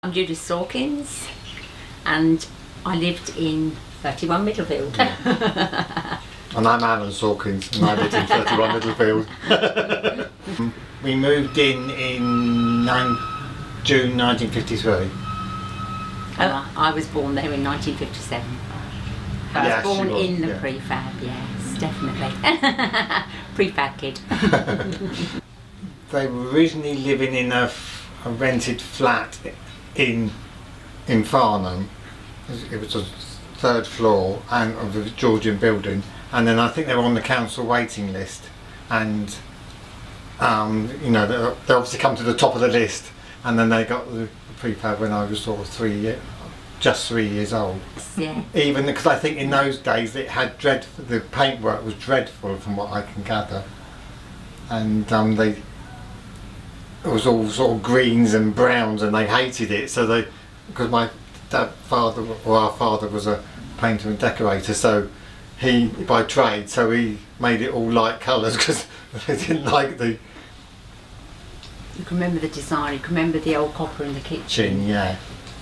I'm Judith Sawkins and I lived in 31 Middlefield. And I'm Alan Sawkins and I lived in 31 Middlefield. We moved in June 1953. I was born there in 1957. I was born in the prefab, yes, definitely. Prefab kid. They were originally living in a rented flat in Farnham. It was a third floor and of a Georgian building, and then I think they were on the council waiting list, and you know, they obviously come to the top of the list, and then they got the prefab when I was sort of just 3 years old. Yeah. Even because I think in those days it had the paintwork was dreadful from what I can gather, and it was all sort of greens and browns, and they hated it. So because my our father was a painter and decorator, so he by trade, so he made it all light colours because they didn't like the. You can remember the design. You can remember the old copper in the kitchen. Yeah.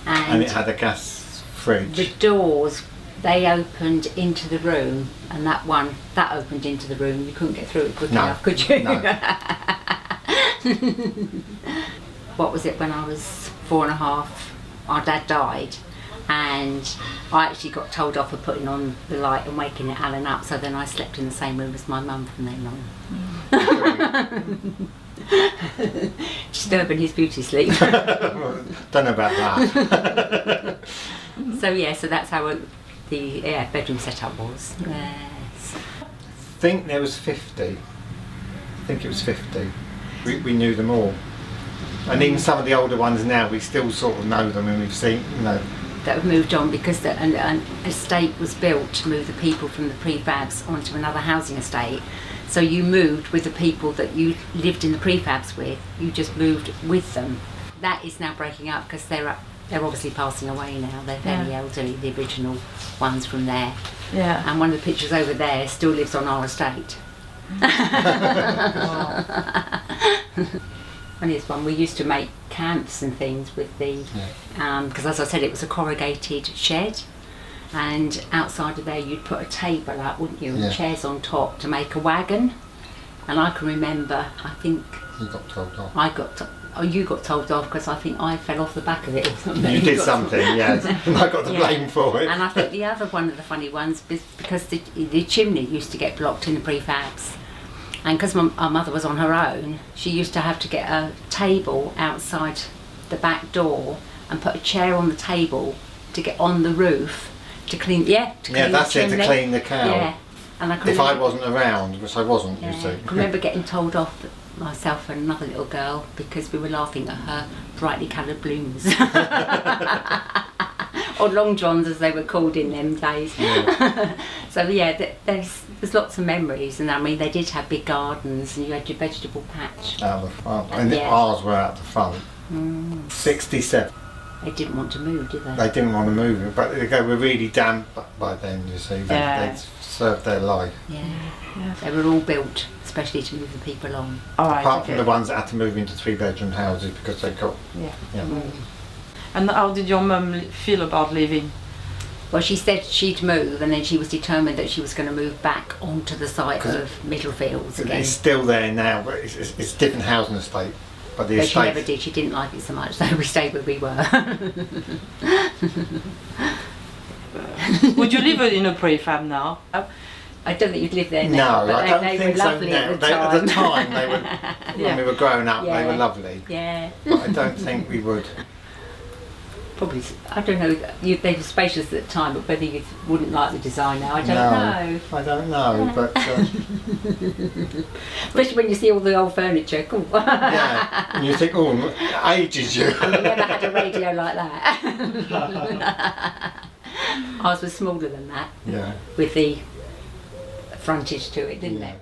And it had a gas fridge. The doors, they opened into the room, and that opened into the room. You couldn't get through it quick enough, could you? No. What was it, when I was 4.5, our dad died, and I actually got told off for putting on the light and waking Alan up, so then I slept in the same room as my mum from then on. Disturbing his beauty sleep. Don't know about that. So that's how the bedroom setup was. Yes. I think there was 50. I think it was 50. We knew them all, and even some of the older ones now we still sort of know them, and we've seen, you know, that have moved on because an estate was built to move the people from the prefabs onto another housing estate. So you moved with the people that you lived in the prefabs with. You just moved with them. That is now breaking up because they're obviously passing away now. They're very elderly, the original ones from there. Yeah. And one of the pictures over there still lives on our estate. Funniest one, we used to make camps and things with the, because as I said, it was a corrugated shed, and outside of there you'd put a table up, wouldn't you, and chairs on top to make a wagon. And I can remember, I think you got told off. You got told off because I think I fell off the back of it or something. You did something, yes. And I got the blame for it. And I think the other one of the funny ones, because the chimney used to get blocked in the prefabs, and because our mother was on her own, she used to have to get a table outside the back door and put a chair on the table to get on the roof to clean. That's it, to clean the cow. Yeah. And I wasn't around, which I wasn't, you see. I can remember getting told off, myself and another little girl, because we were laughing at her brightly coloured blooms. Or long johns as they were called in them days. Yeah. So there's lots of memories, and I mean they did have big gardens, and you had your vegetable patch. Out the front, and ours were out the front. 67. They didn't want to move, did they? They didn't want to move it, but they were really damp by then, you see. They'd served their life. Yeah. They were all built especially to move the people on. Apart from the ones that had to move into 3-bedroom houses because they got... And how did your mum feel about leaving? Well, she said she'd move, and then she was determined that she was going to move back onto the site of Middlefields again. It's still there now, but it's a different housing estate. But she never did. She didn't like it so much, so we stayed where we were. Would you live in a prefab now? I don't think you'd live there now. No, but I don't they think were lovely so now. At the time, they were, when we were growing up, they were lovely. Yeah. But I don't think we would. Probably, I don't know, they were spacious at the time, but whether you wouldn't like the design now, I don't know. I don't know, but... Especially when you see all the old furniture. Cool. Yeah, and you think, oh, ages you. And we never had a radio like that. Ours was smaller than that. Yeah. With the frontage to it, didn't it?